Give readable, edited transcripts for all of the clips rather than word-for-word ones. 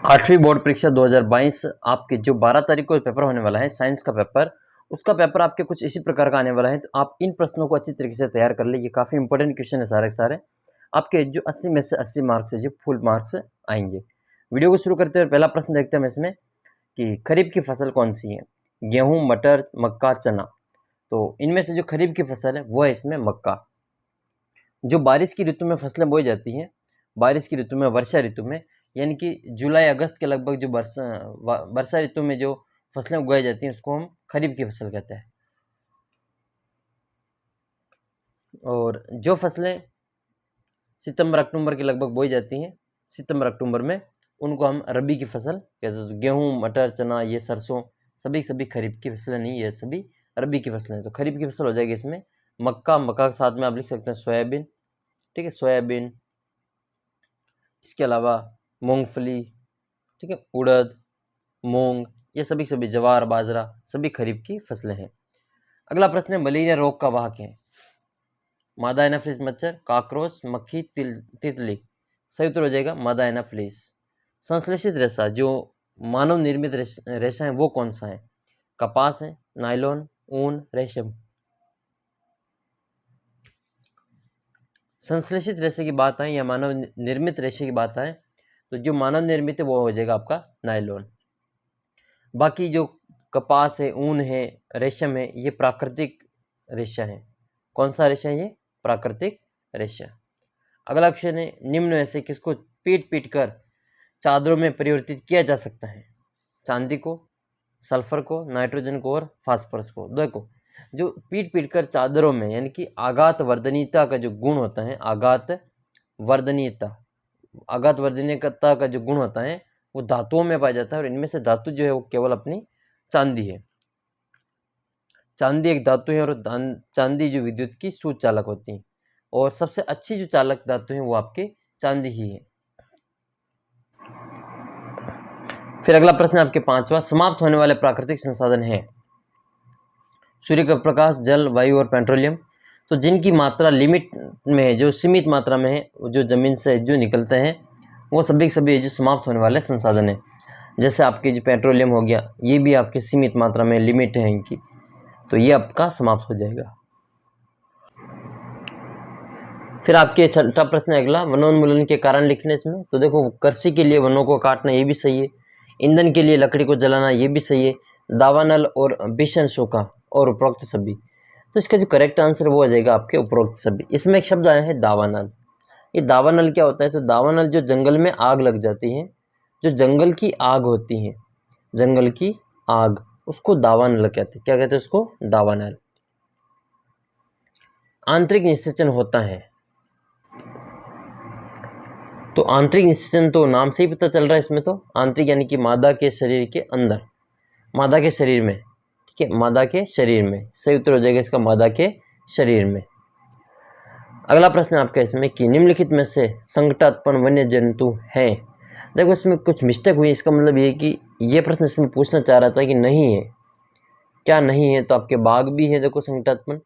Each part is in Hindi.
8वीं बोर्ड परीक्षा 2022 आपके जो 12 तारीख को पेपर होने वाला है साइंस का पेपर, उसका पेपर आपके कुछ इसी प्रकार का आने वाला है। तो आप इन प्रश्नों को अच्छी तरीके से तैयार कर ले। ये काफ़ी इंपॉर्टेंट क्वेश्चन है सारे के सारे। आपके जो 80 में से 80 मार्क्स है जो फुल मार्क्स आएंगे। वीडियो को शुरू करते हुए पहला प्रश्न देखते हैं हम इसमें कि खरीफ की फसल कौन सी है? गेहूँ, मटर, मक्का, चना। तो इनमें से जो खरीफ की फसल है वो है इसमें मक्का। जो बारिश की ऋतु में फसलें बोई जाती हैं, बारिश की ऋतु में, वर्षा ऋतु में, यानी कि जुलाई अगस्त के लगभग जो वर्षा ऋतु में जो फसलें उगाई जाती हैं उसको हम खरीफ की फसल कहते हैं। और जो फसलें सितंबर अक्टूबर के लगभग बोई जाती हैं, सितंबर अक्टूबर में, उनको हम रबी की फसल कहते हैं। तो गेहूँ, मटर, चना, ये सरसों सभी खरीफ की फसलें नहीं, ये सभी रबी की फसलें हैं। तो खरीफ की फसल हो जाएगी इसमें मक्का। मक्का के साथ में आप लिख सकते हैं सोयाबीन, ठीक है, सोयाबीन। इसके अलावा मूंगफली, ठीक है, उड़द, मूंग, ये सभी जवार, बाजरा, सभी खरीफ की फसलें हैं। अगला प्रश्न है मलेरिया रोग का वाहक है? मादा एनाफिलिस मच्छर, कॉकरोच, मक्खी, तितली। सही उत्तर हो जाएगा मादा एनाफिलिस। संश्लेषित रेशा जो मानव निर्मित रेशा है वो कौन सा है? कपास है, नायलॉन, ऊन, रेशम। संश्लेषित रेशे की बात आए या मानव निर्मित रेशे की बात आए तो जो मानव निर्मित है वो हो जाएगा आपका नायलॉन। बाकी जो कपास है, ऊन है, रेशम है, ये प्राकृतिक रेशा है। कौन सा रेशा है ये? प्राकृतिक रेशा। अगला क्वेश्चन है निम्न में से किसको पीट कर चादरों में परिवर्तित किया जा सकता है? चांदी को, सल्फर को, नाइट्रोजन को और फास्फोरस को। देखो, जो पीट कर चादरों में, यानी कि आघात वर्धनीयता का जो गुण होता है, आघात वर्धनीयता का जो गुण होता है वो धातुओं में पाया जाता है। और इनमें से धातु जो है वो केवल अपनी चांदी है। चांदी एक धातु है और चांदी जो विद्युत की सुचालक होती है। और सबसे अच्छी जो चालक धातु है वो आपके चांदी ही है। फिर अगला प्रश्न आपके 5वां, समाप्त होने वाले प्राकृतिक संसाधन है? सूर्य का प्रकाश, जल, वायु और पेट्रोलियम। तो जिनकी मात्रा लिमिट में है, जो सीमित मात्रा में है, जो जमीन से जो निकलते हैं वो सभी जो समाप्त होने वाले संसाधन है। जैसे आपके जो पेट्रोलियम हो गया, ये भी आपके सीमित मात्रा में लिमिट है इनकी, तो ये आपका समाप्त हो जाएगा। फिर आपके छठा प्रश्न अगला, वनोन्मूलन के कारण लिखने इसमें। तो देखो, कृषि के लिए वनों को काटना ये भी सही है, ईंधन के लिए लकड़ी को जलाना ये भी सही है, दावानल और भीषण सूखा और उपरोक्त सभी। तो इसका जो करेक्ट आंसर वो आ जाएगा आपके उपरोक्त सभी। इसमें एक शब्द आया है दावानल। ये दावानल क्या होता है? तो दावानल जो जंगल में आग लग जाती है, जो जंगल की आग होती है, जंगल की आग, उसको दावानल कहते हैं। क्या कहते हैं उसको? दावानल। आंतरिक निषेचन होता है। तो आंतरिक निषेचन तो नाम से ही पता चल रहा है इसमें। तो आंतरिक यानी कि मादा के शरीर के अंदर, मादा के शरीर में, ठीक है, मादा के शरीर में। सही उत्तर हो जाएगा इसका मादा के शरीर में। अगला प्रश्न आपका इसमें कि निम्नलिखित में से संकटात्मक वन्य जंतु है? देखो, इसमें कुछ मिस्टेक हुई। इसका मतलब ये कि ये प्रश्न इसमें पूछना चाह रहा था कि नहीं है। क्या नहीं है? तो आपके बाघ भी है, देखो संकटात्मक,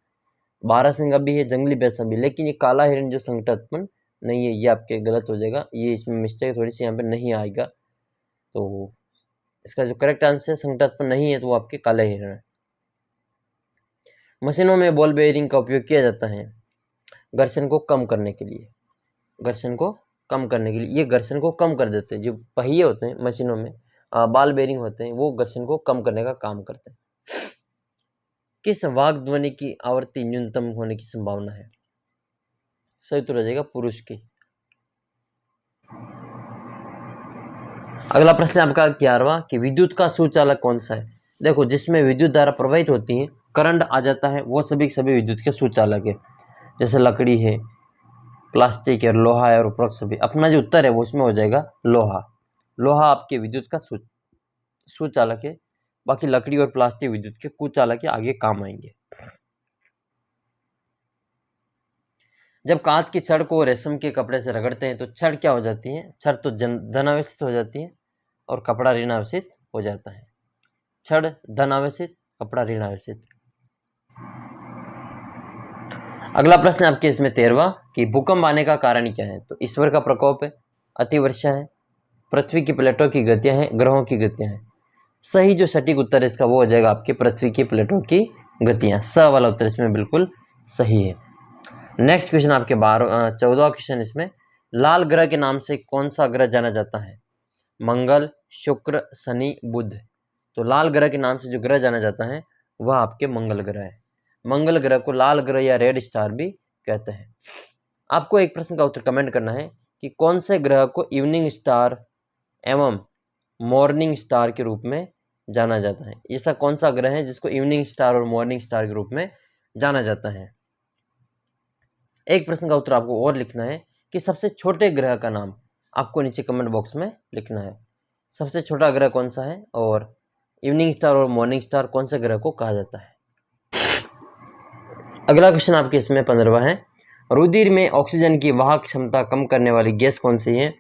बारहसिंगा भी है, जंगली भैंसा भी। लेकिन ये काला हिरण जो संकटात्मक नहीं है, ये आपके गलत हो जाएगा। ये इसमें मिस्टेक थोड़ी सी यहाँ पे नहीं आएगा। तो इसका जो करेक्ट आंसर है संकटात्मक नहीं है, तो वो आपके काले हिरण है। मशीनों में बॉल बेयरिंग का उपयोग किया जाता है घर्षण को कम करने के लिए। घर्षण को कम करने के लिए, ये घर्षण को कम कर देते हैं। जो पहिए होते हैं मशीनों में, बॉल बेयरिंग होते हैं, वो घर्षण को कम करने का काम करते हैं। किस वाग ध्वनि की आवृत्ति न्यूनतम होने की संभावना है? सही उत्तर हो जाएगा पुरुष की। अगला प्रश्न आपका 11वां कि विद्युत का सुचालक कौन सा है? देखो, जिसमें विद्युत धारा प्रवाहित होती है, करंट आ जाता है, वो सभी विद्युत के सुचालक है। जैसे लकड़ी है, प्लास्टिक है, लोहा है और उपरोक्त सभी। अपना जो उत्तर है वो इसमें हो जाएगा लोहा। लोहा आपके विद्युत का सुचालक है। बाकी लकड़ी और प्लास्टिक विद्युत के कुचालक के आगे काम आएंगे। जब कांच की छड़ को रेशम के कपड़े से रगड़ते हैं तो छड़ क्या हो जाती है? छड़ तो धनावेशित हो जाती है और कपड़ा ऋणावेशित हो जाता है। छड़ धनावेशित, कपड़ा ऋणावेशित। अगला प्रश्न आपके इसमें 13वां कि भूकंप आने का कारण क्या है? तो ईश्वर का प्रकोप है, अतिवर्षा है, पृथ्वी की प्लेटों की गतियां हैं, ग्रहों की गतियां हैं। सही जो सटीक उत्तर है इसका वो हो जाएगा आपके पृथ्वी की प्लेटों की गतियां। स वाला उत्तर इसमें बिल्कुल सही है। नेक्स्ट क्वेश्चन आपके 14वां क्वेश्चन इसमें, लाल ग्रह के नाम से कौन सा ग्रह जाना जाता है? मंगल, शुक्र, शनि, बुध। तो लाल ग्रह के नाम से जो ग्रह जाना जाता है वह आपके मंगल ग्रह है। मंगल ग्रह को लाल ग्रह या रेड स्टार भी कहते हैं। आपको एक प्रश्न का उत्तर कमेंट करना है कि कौन से ग्रह को इवनिंग स्टार एवं मॉर्निंग स्टार के रूप में जाना जाता है? ऐसा कौन सा ग्रह है जिसको इवनिंग स्टार और मॉर्निंग स्टार के रूप में जाना जाता है? एक प्रश्न का उत्तर आपको और लिखना है कि सबसे छोटे ग्रह का नाम आपको नीचे कमेंट बॉक्स में लिखना है। सबसे छोटा ग्रह कौन सा है और इवनिंग स्टार और मॉर्निंग स्टार कौन से ग्रह को कहा जाता है? अगला क्वेश्चन आपके इसमें 15वां है, रुधिर में ऑक्सीजन की वाहक क्षमता कम करने वाली गैस कौन सी है?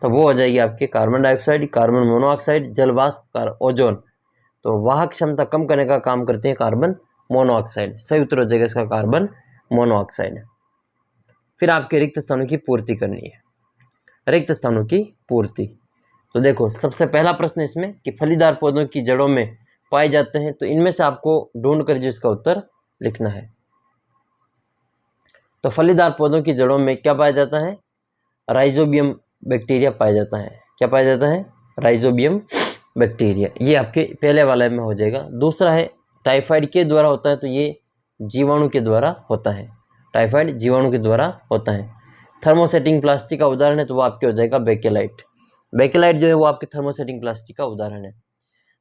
तो वो हो जाएगी आपके कार्बन डाइऑक्साइड, कार्बन मोनोऑक्साइड, जलवाष्प, ओजोन। तो वाहक क्षमता कम करने का काम करते हैं कार्बन मोनोऑक्साइड। सही उत्तर हो जाएगा इसका कार्बन मोनोऑक्साइड। फिर आपके रिक्त स्थानों की पूर्ति करनी है, रिक्त स्थानों की पूर्ति। तो देखो सबसे पहला प्रश्न इसमें कि फलीदार पौधों की जड़ों में पाए जाते हैं, तो इनमें से आपको ढूंढ कर जिसका उत्तर लिखना है। तो फलीदार पौधों की जड़ों में क्या पाया जाता है? राइजोबियम बैक्टीरिया पाया जाता है। क्या पाया जाता है? Rhizobium bacteria. ये आपके पहले वाले में हो जाएगा। दूसरा है टाइफाइड के द्वारा होता है, तो ये जीवाणु के द्वारा होता है। टाइफाइड जीवाणु के द्वारा होता है। थर्मोसेटिंग प्लास्टिक का उदाहरण है तो वो आपके हो जाएगा बेकेलाइट। बेकेलाइट जो है वो आपके थर्मोसेटिंग प्लास्टिक का उदाहरण है।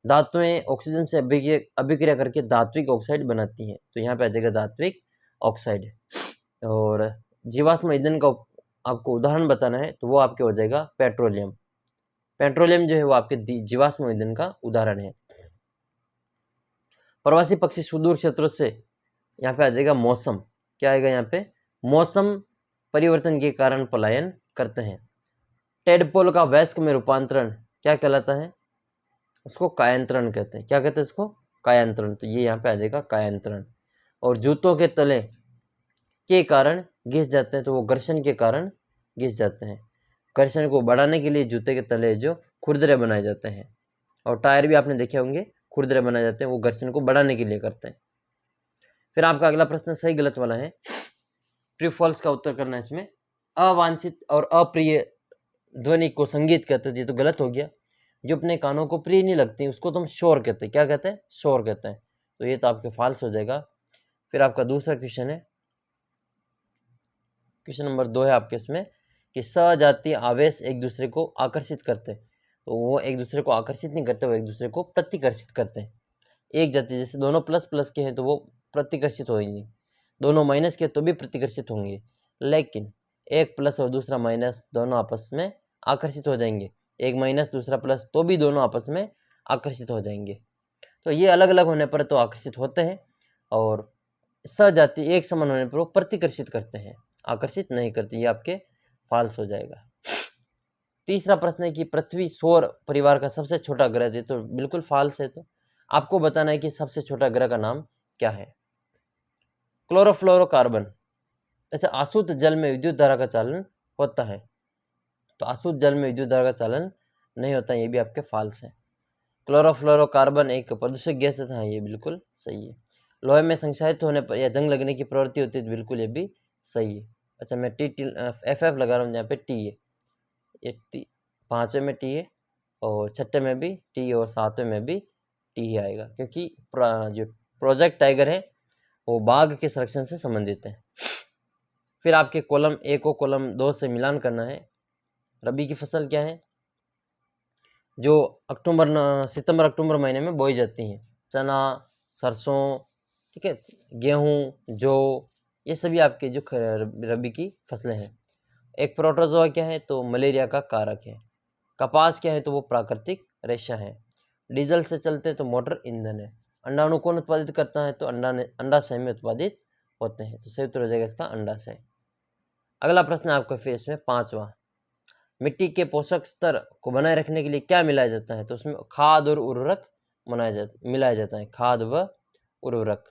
धातुएं ऑक्सीजन से अभिक्रिया करके धात्विक ऑक्साइड बनाती हैं, तो यहाँ पे आ जाएगा धात्विक ऑक्साइड। और जीवाश्म ईंधन का आपको उदाहरण बताना है तो वो आपके हो जाएगा पेट्रोलियम। पेट्रोलियम जो है वो आपके जीवाश्म ईंधन का उदाहरण है। प्रवासी पक्षी सुदूर क्षेत्रों से यहाँ पे आ जाएगा मौसम। क्या आएगा यहाँ पे? मौसम परिवर्तन के कारण पलायन करते हैं। टेडपोल का वयस्क में रूपांतरण क्या कहलाता है? उसको कायांतरण कहते हैं। क्या कहते हैं इसको? कायांतरण। तो ये यहाँ पे आ जाएगा कायांतरण। और जूतों के तले के कारण घिस जाते हैं, तो वो घर्षण के कारण घिस जाते हैं। घर्षण को बढ़ाने के लिए जूते के तले जो खुरदरे बनाए जाते हैं, और टायर भी आपने देखे होंगे खुरदरे बनाए जाते हैं, वो घर्षण को बढ़ाने के लिए करते हैं। फिर आपका अगला प्रश्न सही गलत वाला है, ट्रू फॉल्स का उत्तर करना है इसमें। अवांछित और अप्रिय ध्वनि को संगीत कहते हैं, ये तो गलत हो गया। जो अपने कानों को प्रिय नहीं लगती उसको तो हम शोर कहते हैं। क्या कहते हैं? शोर कहते हैं। तो ये तो आपके फॉल्स हो जाएगा। फिर आपका दूसरा क्वेश्चन है, क्वेश्चन नंबर 2 है आपके इसमें कि सजातीय आवेश एक दूसरे को आकर्षित करते हैं। तो वो एक दूसरे को आकर्षित नहीं करते, वो एक दूसरे को प्रतिकर्षित करते हैं। एक जाति जैसे दोनों प्लस प्लस के हैं तो वो प्रतिकर्षित होंगे, दोनों माइनस के तो भी प्रतिकर्षित होंगे, लेकिन एक प्लस और दूसरा माइनस दोनों आपस में आकर्षित हो जाएंगे। एक माइनस दूसरा प्लस तो भी दोनों आपस में आकर्षित हो जाएंगे। तो ये अलग अलग होने पर तो आकर्षित होते हैं, और सजाति एक समान होने पर वो प्रतिकर्षित करते हैं, आकर्षित नहीं करती। ये आपके फॉल्स हो जाएगा। तीसरा प्रश्न है कि पृथ्वी सौर परिवार का सबसे छोटा ग्रह है, तो बिल्कुल फॉल्स है। तो आपको बताना है कि सबसे छोटा ग्रह का नाम क्या है। क्लोरोफ्लोरोकार्बन। अच्छा, आशुद्ध जल में विद्युत धारा का चालन होता है, तो आशुद्ध जल में विद्युत धारा का चालन नहीं होता, ये भी आपके फॉल्स है। क्लोरोफ्लोरोकार्बन एक प्रदूषक गैस है, हाँ ये बिल्कुल सही है। लोहे में संक्षारित होने पर या जंग लगने की प्रवृत्ति होती है, बिल्कुल ये भी सही है। अच्छा, मैं FF लगा रहा हूँ यहाँ पे टी है, ये टी 5वें में टी है, और 6ठे में भी टी, और 7वें में भी टी ही आएगा, क्योंकि जो प्रोजेक्ट टाइगर है वो बाघ के संरक्षण से संबंधित है। फिर आपके कॉलम 1 को कॉलम 2 से मिलान करना है। रबी की फसल क्या है? जो सितंबर अक्टूबर महीने में बोई जाती हैं। चना, सरसों, ठीक है, गेहूँ, जौ, ये सभी आपके जो रबी की फसलें हैं। एक प्रोटोजोआ क्या है? तो मलेरिया का कारक है। कपास क्या है? तो वो प्राकृतिक रेशा है। डीजल से चलते तो मोटर ईंधन है। अंडाणु कौन उत्पादित करता है? तो अंडाशय में उत्पादित होते हैं, तो सही उत्तर हो जाएगा इसका अंडाशय। अगला प्रश्न है आपका फिर इसमें 5वां, मिट्टी के पोषक स्तर को बनाए रखने के लिए क्या मिलाया जाता है? तो उसमें खाद और उर्वरक मिलाया जाता है, खाद व उर्वरक।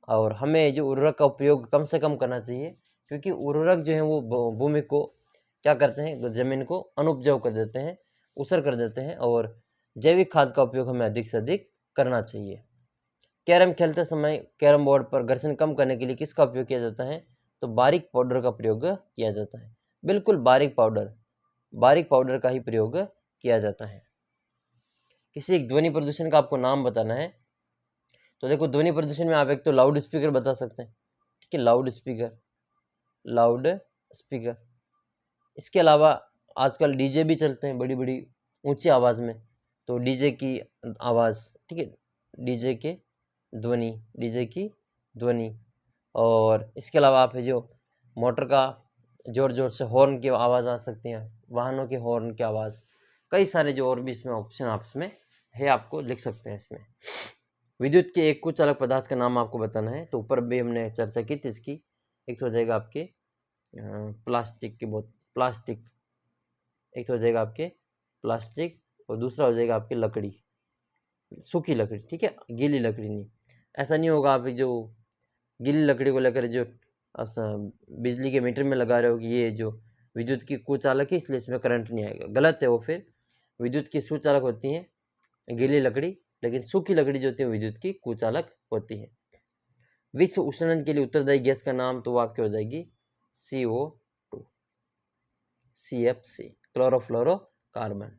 और हमें जो उर्वरक का उपयोग कम से कम करना चाहिए, क्योंकि उर्वरक जो है वो भूमि को क्या करते हैं? ज़मीन को अनुपजाऊ कर देते हैं, उसर कर देते हैं और जैविक खाद का उपयोग हमें अधिक से अधिक करना चाहिए। कैरम खेलते समय कैरम बोर्ड पर घर्षण कम करने के लिए किसका उपयोग किया जाता है? तो बारीक पाउडर का प्रयोग किया जाता है। बिल्कुल बारीक पाउडर का ही प्रयोग किया जाता है। किसी एक ध्वनि प्रदूषण का आपको नाम बताना है। तो देखो, ध्वनि प्रदूषण में आप एक तो लाउड स्पीकर बता सकते हैं, ठीक है, लाउड स्पीकर। इसके अलावा आजकल डीजे भी चलते हैं बड़ी बड़ी ऊंची आवाज़ में, तो डीजे की आवाज़, ठीक है, डीजे की ध्वनि। और इसके अलावा आप जो मोटर का जोर जोर से हॉर्न की आवाज़ आ सकती है, वाहनों के हॉर्न की आवाज़, कई सारे जो और भी इसमें ऑप्शन आप इसमें है आपको लिख सकते हैं इसमें। विद्युत के एक कुछ अलग पदार्थ का नाम आपको बताना है। तो ऊपर भी हमने चर्चा की थी इसकी। एक तो हो जाएगा आपके प्लास्टिक, एक तो हो जाएगा आपके प्लास्टिक, और दूसरा हो जाएगा आपकी लकड़ी, सूखी लकड़ी, ठीक है, गीली लकड़ी नहीं। ऐसा नहीं होगा आप जो गीली लकड़ी को लेकर जो बिजली के मीटर में लगा रहे हो कि ये जो विद्युत की कुचालक है इसलिए इसमें करंट नहीं आएगा, गलत है वो। फिर विद्युत की सुचालक होती है गीली लकड़ी, लेकिन सूखी लकड़ी जो होती है विद्युत की कुचालक होती है। विश्व उष्णन के लिए उत्तरदायी गैस का नाम तो वो आपकी हो जाएगी CO2, CFC, क्लोरोफ्लोरोकार्बन।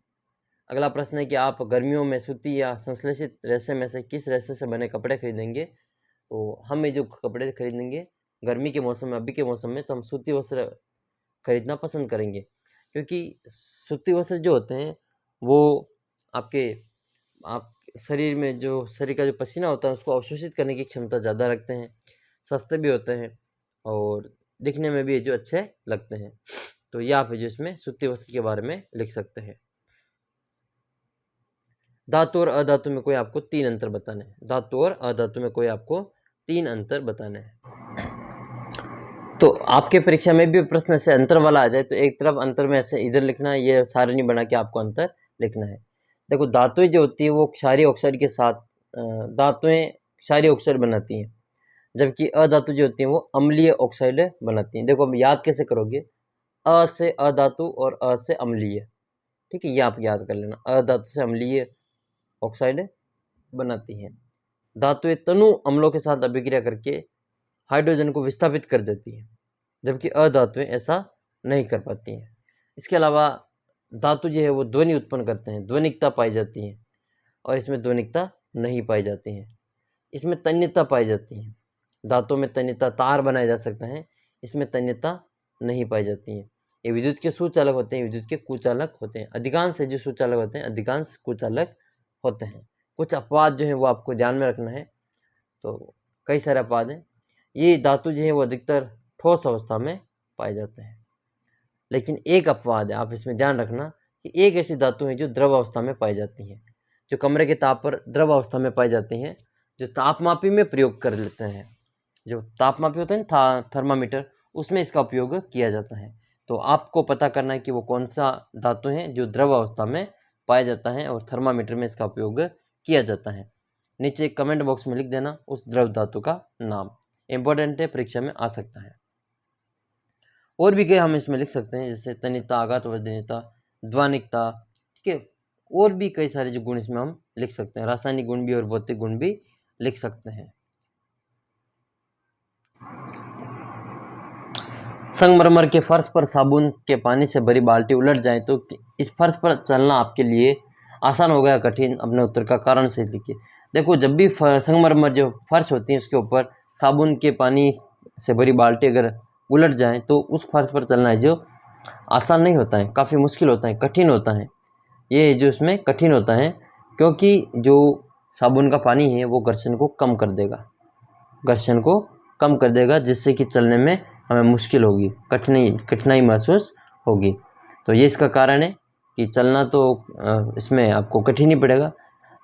अगला प्रश्न है कि आप गर्मियों में सूती या संश्लेषित रेशे में से किस रेशे से बने कपड़े खरीदेंगे? तो हम ये जो कपड़े खरीदेंगे गर्मी के मौसम में, अभी के मौसम में, तो हम सूती वस्त्र खरीदना पसंद करेंगे, क्योंकि सूती वस्त्र जो होते हैं वो आप शरीर में जो शरीर का जो पसीना होता है उसको अवशोषित करने की क्षमता ज़्यादा रखते हैं, सस्ते भी होते हैं और दिखने में भी जो अच्छे लगते हैं। तो ये आप जो इसमें सूती वस्त्र के बारे में लिख सकते हैं। धातु और अधातु में कोई आपको 3 अंतर बताने हैं। धातु और अधातु में कोई आपको 3 अंतर बताने हैं। तो आपके परीक्षा में भी प्रश्न ऐसे अंतर वाला आ जाए तो एक तरफ अंतर में ऐसे इधर लिखना है, ये सारणी बना के आपको अंतर लिखना है। देखो, धातुएं जो होती है वो क्षारीय ऑक्साइड के साथ धातुएं क्षारीय ऑक्साइड बनाती हैं, जबकि अधातु जो होती है वो अम्लीय ऑक्साइड बनाती हैं। देखो, अब याद कैसे करोगे? अ से अधातु और अ से अम्लीय, ठीक है, ये आप याद कर लेना। अधातु से अम्लीय ऑक्साइड बनाती हैं। धातुएं तनु अम्लों के साथ अभिक्रिया करके हाइड्रोजन को विस्थापित कर देती है, जबकि अधातुएं ऐसा नहीं कर पाती हैं। इसके अलावा धातु जो है वो ध्वनि उत्पन्न करते हैं, ध्वनिकता पाई जाती है, और इसमें ध्वनिकता नहीं पाई जाती है। इसमें तन्यता पाई जाती है। धातु में तन्यता, तार बनाया जा सकता है, इसमें तन्यता नहीं पाई जाती है। ये विद्युत के सुचालक होते हैं, विद्युत के कुचालक होते हैं। अधिकांश जो सुचालक होते हैं अधिकांश कुचालक होते हैं। कुछ अपवाद जो है वो आपको ध्यान में रखना है। तो कई सारे अपवाद हैं। ये धातु जो है वो अधिकतर ठोस अवस्था में पाए जाते हैं, लेकिन एक अपवाद है, आप इसमें ध्यान रखना कि एक ऐसी धातु है जो द्रव अवस्था में पाई जाती है, जो कमरे के ताप पर द्रव अवस्था में पाई जाती हैं, जो तापमापी में प्रयोग कर लेते हैं। जो तापमापी होता है ना, थर्मामीटर, उसमें इसका उपयोग किया जाता है। तो आपको पता करना है कि वो कौन सा धातु है जो द्रव अवस्था में पाया जाता है और थर्मामीटर में इसका उपयोग किया जाता है। नीचे कमेंट बॉक्स में लिख देना उस द्रव धातु का नाम, इम्पोर्टेंट है, परीक्षा में आ सकता है। और भी कई हम इसमें लिख सकते हैं, जैसे तनिता, आघातवर्धनीयता, ध्वनिकता, ठीक है, और भी कई सारे जो गुण इसमें हम लिख सकते हैं। रासायनिक गुण भी और भौतिक गुण भी लिख सकते हैं। संगमरमर के फर्श पर साबुन के पानी से भरी बाल्टी उलट जाए तो इस फर्श पर चलना आपके लिए आसान हो गया कठिन? अपने उत्तर का कारण सही लिखिए। देखो, जब भी संगमरमर जो फर्श होती है उसके ऊपर साबुन के पानी से भरी बाल्टी अगर उलट जाए तो उस फर्श पर चलना है जो आसान नहीं होता है, काफ़ी मुश्किल होता है, कठिन होता है। ये जो इसमें कठिन होता है क्योंकि जो साबुन का पानी है वो घर्षण को कम कर देगा, जिससे कि चलने में हमें मुश्किल होगी, कठिनाई महसूस होगी। तो ये इसका कारण है कि चलना तो इसमें आपको कठिन ही पड़ेगा,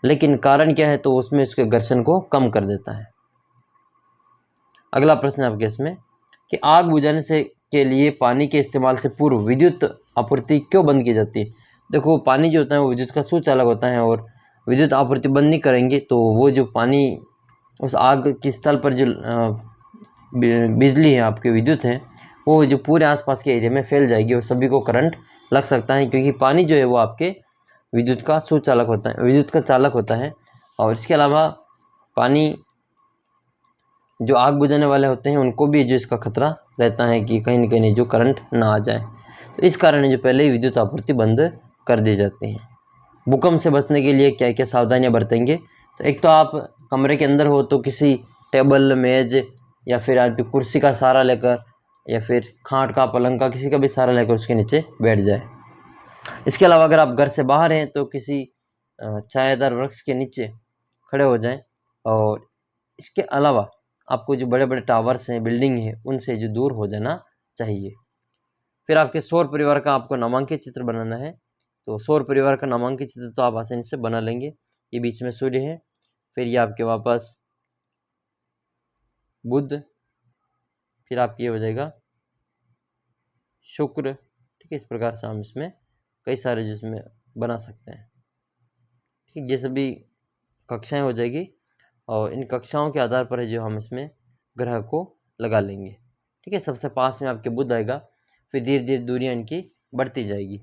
लेकिन कारण क्या है? तो उसमें इसके घर्षण को कम कर देता है। अगला प्रश्न आपके इसमें कि आग बुझाने से के लिए पानी के इस्तेमाल से पूर्व विद्युत आपूर्ति क्यों बंद की जाती है? देखो, पानी जो होता है वो विद्युत का सुचालक होता है, और विद्युत आपूर्ति बंद नहीं करेंगे तो वो जो पानी उस आग के स्थल पर जो बिजली है, आपके विद्युत है, वो जो पूरे आसपास के एरिया में फैल जाएगी और सभी को करंट लग सकता है, क्योंकि पानी जो है वो आपके विद्युत का सुचालक होता है, विद्युत का चालक होता है। और इसके अलावा पानी जो आग बुझाने वाले होते हैं उनको भी जो इसका खतरा रहता है कि कहीं न कहीं जो करंट ना आ जाए, तो इस कारण जो पहले ही विद्युत आपूर्ति बंद कर दी जाती है। भूकंप से बचने के लिए क्या क्या सावधानियां बरतेंगे, तो एक तो आप कमरे के अंदर हो तो किसी टेबल, मेज या फिर आपकी कुर्सी का सहारा लेकर या फिर खाट का, पलंग का, किसी का भी सहारा लेकर उसके नीचे बैठ जाए। इसके अलावा अगर आप घर से बाहर हैं तो किसी छायादार वृक्ष के नीचे खड़े हो जाएं। और इसके अलावा आपको जो बड़े बड़े टावर्स हैं, बिल्डिंग है, उनसे जो दूर हो जाना चाहिए। फिर आपके सौर परिवार का आपको नामांकित चित्र बनाना है। तो सौर परिवार का नामांकित चित्र तो आप आसानी से बना लेंगे। ये बीच में सूर्य है, फिर ये आपके वापस बुध, फिर आपकी ये हो जाएगा शुक्र। ठीक है, इस प्रकार से हम इसमें कई सारे जिसमें बना सकते हैं। ठीक, ये सभी कक्षाएं हो जाएगी और इन कक्षाओं के आधार पर जो हम इसमें ग्रह को लगा लेंगे। ठीक है, सबसे पास में आपके बुध आएगा, फिर धीरे धीरे दूरियां इनकी बढ़ती जाएगी।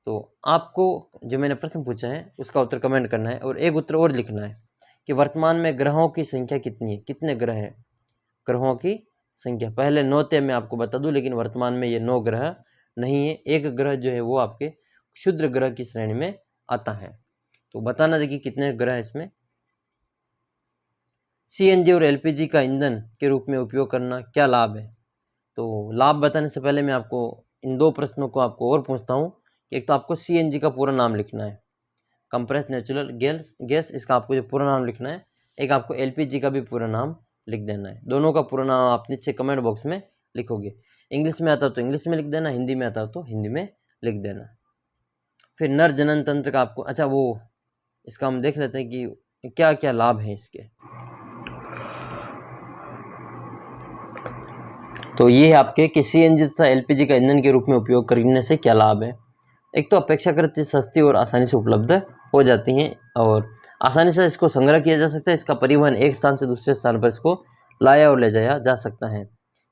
तो आपको जो मैंने प्रश्न पूछा है उसका उत्तर कमेंट करना है और एक उत्तर और लिखना है कि वर्तमान में ग्रहों की संख्या कितनी है, कितने ग्रह हैं। ग्रहों की संख्या पहले 9 थे, मैं आपको बता दूं, लेकिन वर्तमान में ये 9 ग्रह नहीं है। एक ग्रह जो है वो आपके क्षुद्र ग्रह की श्रेणी में आता है। तो बताना देखिए कितने ग्रह हैं इसमें। सीएनजी और एलपीजी का ईंधन के रूप में उपयोग करना क्या लाभ है। तो लाभ बताने से पहले मैं आपको इन 2 प्रश्नों को आपको और पूछता हूँ कि एक तो आपको सीएनजी का पूरा नाम लिखना है, कंप्रेस नेचुरल गैस, इसका आपको जो पूरा नाम लिखना है। एक आपको एलपीजी का भी पूरा नाम लिख देना है। दोनों का पूरा नाम आप नीचे कमेंट बॉक्स में लिखोगे। इंग्लिश में आता हो तो इंग्लिश में लिख देना, हिंदी में आता हो तो हिंदी में लिख देना। फिर नर जनन तंत्र का आपको, अच्छा वो इसका हम देख लेते हैं कि क्या क्या लाभ है इसके। तो ये है आपके कि सीएनजी तथा एलपीजी का ईंधन के रूप में उपयोग करने से क्या लाभ है। एक तो अपेक्षाकृत सस्ती और आसानी से उपलब्ध हो जाती हैं और आसानी से इसको संग्रह किया जा सकता है। इसका परिवहन एक स्थान से दूसरे स्थान पर इसको लाया और ले जाया जा सकता है।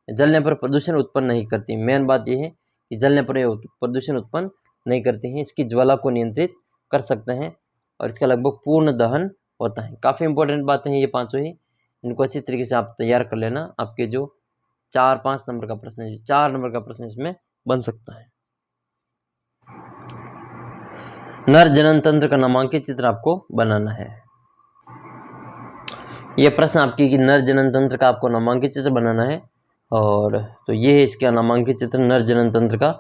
जलने पर प्रदूषण उत्पन्न नहीं करती। मेन बात यह है कि जलने पर प्रदूषण उत्पन्न नहीं करती हैं। इसकी ज्वाला को नियंत्रित कर सकते हैं और इसका लगभग पूर्ण दहन होता है। काफ़ी इंपॉर्टेंट बातें हैं ये पाँचों ही, इनको अच्छी तरीके से आप तैयार कर लेना। आपके जो 4-5 नंबर का प्रश्न है, 4 नंबर का प्रश्न इसमें बन सकता है। नर जनन तंत्र का नामांकित चित्र आपको बनाना है। यह प्रश्न आपकी कि नर जनन तंत्र का आपको नामांकित चित्र बनाना है। और तो ये है इसका नामांकित चित्र नर जनन तंत्र का,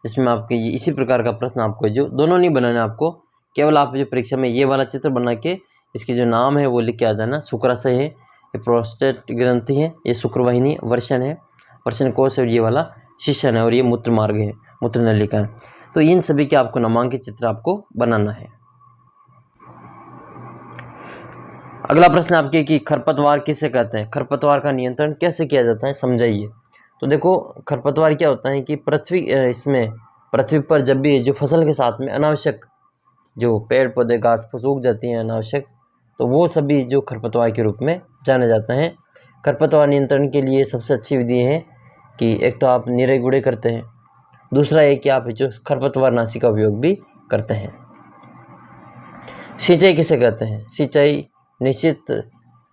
इसमें आपके ये इसी प्रकार का प्रश्न आपको जो दोनों नहीं बनाना है, आपको केवल आप जो परीक्षा में ये वाला चित्र बना के इसके जो नाम है वो लिख के आ जाना। शुक्राशय है, ये प्रोस्टेट ग्रंथि है, ये शुक्रवाहिनी, वर्षण है, वर्षण कोश है, ये वाला शिशन है और ये मूत्र मार्ग है, मूत्र नलिका है। तो इन सभी के आपको नामांकित चित्र आपको बनाना है। अगला प्रश्न आपके कि खरपतवार किसे कहते हैं, खरपतवार का नियंत्रण कैसे किया जाता है, समझाइए। तो देखो खरपतवार क्या होता है कि पृथ्वी पर जब भी जो फसल के साथ में अनावश्यक जो पेड़ पौधे घास फूस उग जाती हैं अनावश्यक, तो वो सभी जो खरपतवार के रूप में जाने जाते हैं। खरपतवार नियंत्रण के लिए सबसे अच्छी विधि है कि एक तो आप निरे गुड़े करते हैं, दूसरा है कि आप जो खरपतवार नाशी का उपयोग भी करते हैं। सिंचाई किसे कहते हैं, सिंचाई निश्चित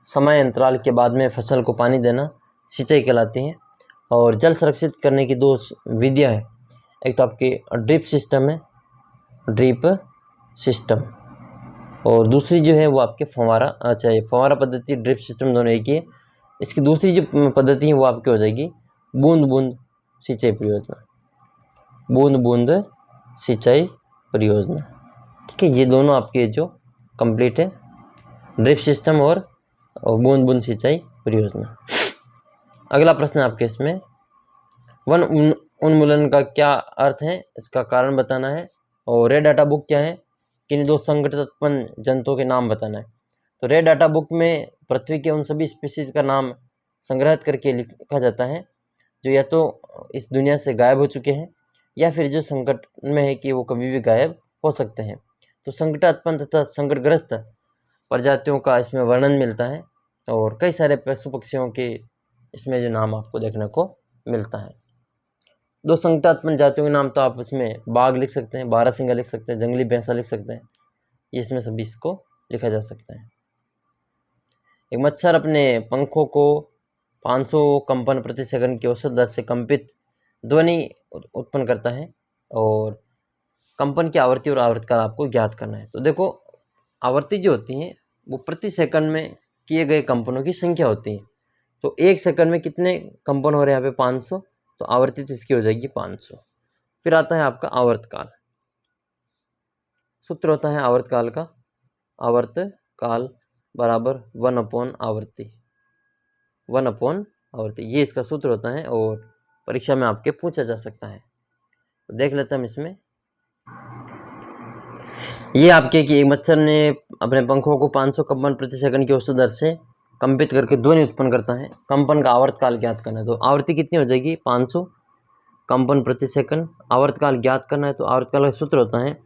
समय अंतराल के बाद में फसल को पानी देना सिंचाई कहलाती है। और जल संरक्षित करने की 2 विधियाँ हैं, एक तो आपकी ड्रिप सिस्टम है, ड्रिप सिस्टम, और दूसरी जो है वो आपके फव्वारा, अच्छा ये फव्वारा पद्धति ड्रिप सिस्टम दोनों एक ही है। इसकी दूसरी जो पद्धति है वो आपकी हो जाएगी बूंद बूंद सिंचाई परियोजना, बूंद बूंद सिंचाई परियोजना। ठीक है, ये दोनों आपके जो कंप्लीट है, ड्रिप सिस्टम और बूंद बूंद सिंचाई परियोजना। अगला प्रश्न आपके इसमें वन उन्मूलन का क्या अर्थ है, इसका कारण बताना है। और रेड डाटा बुक क्या है, किन 2 संकट उत्पन्न जंतुओं के नाम बताना है। तो रेड डाटा बुक में पृथ्वी के उन सभी स्पीसीज का नाम संग्रहित करके लिखा जाता है जो या तो इस दुनिया से गायब हो चुके हैं या फिर जो संकट में है कि वो कभी भी गायब हो सकते हैं। तो संकटात्मक तथा संकटग्रस्त प्रजातियों का इसमें वर्णन मिलता है और कई सारे पशु पक्षियों के इसमें जो नाम आपको देखने को मिलता है। 2 संकटात्मक जातियों के नाम तो आप इसमें बाघ लिख सकते हैं, बारहसिंगा लिख सकते हैं, जंगली भैंसा लिख सकते हैं, ये इसमें सभी इसको लिखा जा सकता है। एक मच्छर अपने पंखों को 500 कंपन प्रति सेकंड की औसत दर से कंपित ध्वनि उत्पन्न करता है और कंपन की आवृत्ति और आवर्तकाल आपको ज्ञात करना है। तो देखो, आवृत्ति जो होती है वो प्रति सेकंड में किए गए कंपनों की संख्या होती है। तो 1 सेकंड में कितने कंपन हो रहे हैं यहाँ पे 500, तो आवृत्ति तो इसकी हो जाएगी 500। फिर आता है आपका आवर्तकाल। सूत्र होता है आवर्तकाल का, आवर्तकाल बराबर 1/आवृत्ति, 1/आवृत्ति, ये इसका सूत्र होता है और परीक्षा में आपके पूछा जा सकता है। तो देख लेते हैं हम इसमें। ये आपके कि एक मच्छर ने अपने पंखों को 500 कंपन प्रति सेकंड की औसत दर से कंपित करके ध्वनि उत्पन्न करता है। कंपन का आवर्तकाल ज्ञात करना है, तो आवृत्ति कितनी हो जाएगी 500 कंपन प्रति सेकंड। आवर्तकाल ज्ञात करना है, तो आवर्तकाल का सूत्र होता है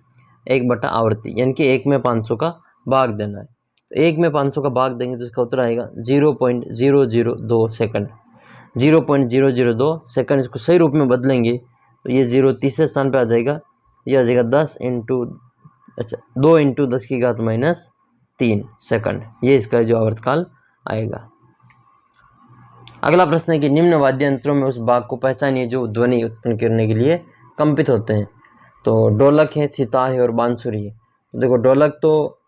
1/आवृत्ति, यानी कि 1 में 500 का भाग देना है। तो 1 में 500 का भाग देंगे तो इसका उत्तर आएगा 0.002 सेकंड। 0.002 सेकंड, इसको सही रूप में बदलेंगे तो ये 0 तीसरे स्थान पर आ जाएगा। ये आ जाएगा 2 इंटू 10 की घात -3 सेकंड, ये इसका जो आवर्तकाल आएगा। अगला प्रश्न है कि निम्न वाद्य यंत्रों में उस भाग को पहचानिए जो ध्वनि उत्पन्न करने के लिए कंपित होते हैं। तो ढोलक है, सितार है और बांसुरी है। तो देखो, ढोलक तो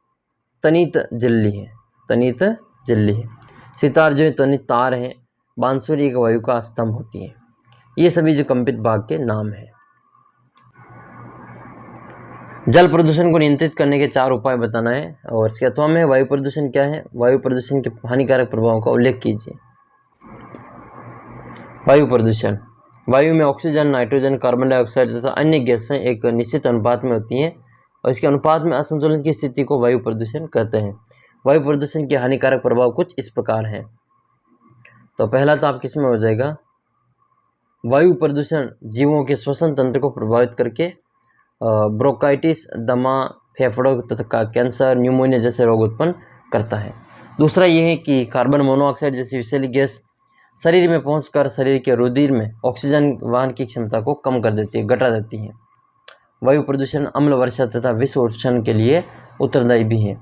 तनित झिल्ली है, तनित झिल्ली है। सितार जो है तनित तार है। बांसुरी एक वायु का स्तंभ होती है। ये सभी जो कंपित भाग के नाम है। जल प्रदूषण को नियंत्रित करने के 4 उपाय बताना है और इसके अथवा में वायु प्रदूषण क्या है, वायु प्रदूषण के हानिकारक प्रभावों का उल्लेख कीजिए। वायु प्रदूषण, वायु में ऑक्सीजन, नाइट्रोजन, कार्बन डाइऑक्साइड तथा अन्य गैसें एक निश्चित अनुपात में होती हैं और इसके अनुपात में असंतुलन की स्थिति को वायु प्रदूषण कहते हैं। वायु प्रदूषण के हानिकारक प्रभाव कुछ इस प्रकार हैं। तो पहला तो आप किस में हो जाएगा, वायु प्रदूषण जीवों के श्वसन तंत्र को प्रभावित करके ब्रोंकाइटिस, दमा, फेफड़ों तथा कैंसर, न्यूमोनिया जैसे रोग उत्पन्न करता है। दूसरा ये है कि कार्बन मोनोऑक्साइड जैसी विषैली गैस शरीर में पहुंचकर शरीर के रुधिर में ऑक्सीजन वहन की क्षमता को कम कर देती है, घटा देती है। वायु प्रदूषण अम्ल वर्षा तथा विश्व उष्णन के लिए उत्तरदायी भी है।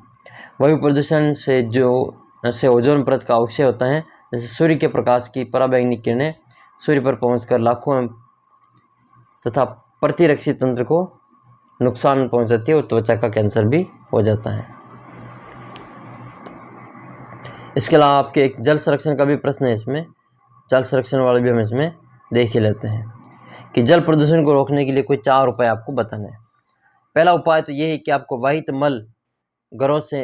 वायु प्रदूषण से ओजोन परत का अवक्षय होता है। जैसे सूर्य के प्रकाश की पराबैंगनी किरणें सूर्य पर पहुंचकर लाखों तथा प्रतिरक्षी तंत्र को नुकसान पहुंचाती है और त्वचा का कैंसर भी हो जाता है। इसके अलावा आपके एक जल संरक्षण का भी प्रश्न है इसमें, जल संरक्षण वाले भी हम इसमें देख ही लेते हैं कि जल प्रदूषण को रोकने के लिए कोई 4 उपाय आपको बताना है। पहला उपाय तो ये है कि आपको वाहित मल घरों से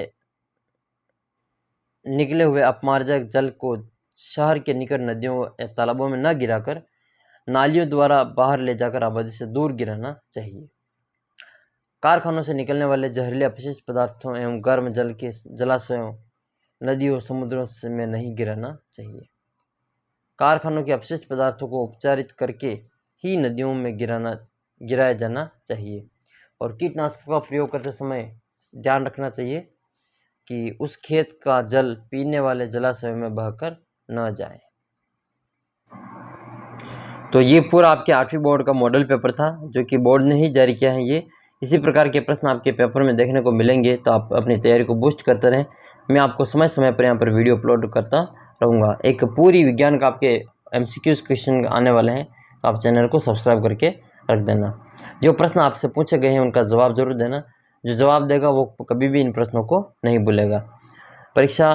निकले हुए अपमार्जक जल को शहर के निकट नदियों या तालाबों में न गिराकर नालियों द्वारा बाहर ले जाकर आबादी से दूर गिराना चाहिए। कारखानों से निकलने वाले जहरीले अपशिष्ट पदार्थों एवं गर्म जल के जलाशयों, नदियों, समुद्रों में नहीं गिराना चाहिए। कारखानों के अपशिष्ट पदार्थों को उपचारित करके ही नदियों में गिराया जाना चाहिए। और कीटनाशकों का प्रयोग करते समय ध्यान रखना चाहिए कि उस खेत का जल पीने वाले जलाशय में बहकर न जाए। तो ये पूरा आपके 8वीं बोर्ड का मॉडल पेपर था जो कि बोर्ड ने ही जारी किया है। ये इसी प्रकार के प्रश्न आपके पेपर में देखने को मिलेंगे, तो आप अपनी तैयारी को बूस्ट करते रहें। मैं आपको समय समय पर यहाँ पर वीडियो अपलोड करता रहूँगा। एक पूरी विज्ञान का आपके MCQs क्वेश्चन आने वाले हैं, तो आप चैनल को सब्सक्राइब करके रख देना। जो प्रश्न आपसे पूछे गए हैं उनका जवाब जरूर देना। जो जवाब देगा वो कभी भी इन प्रश्नों को नहीं भूलेगा। परीक्षा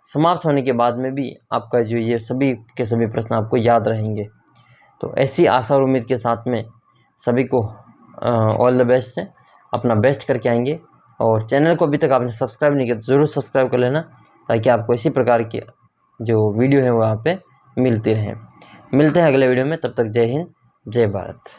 समाप्त होने के बाद में भी आपका जो ये सभी के सभी प्रश्न आपको याद रहेंगे। तो ऐसी आशा और उम्मीद के साथ में सभी को ऑल द बेस्ट है। अपना बेस्ट करके आएंगे और चैनल को अभी तक आपने सब्सक्राइब नहीं किया तो ज़रूर सब्सक्राइब कर लेना, ताकि आपको इसी प्रकार की जो वीडियो है वहाँ पे मिलती रहें। मिलते हैं अगले वीडियो में, तब तक जय हिंद, जय भारत।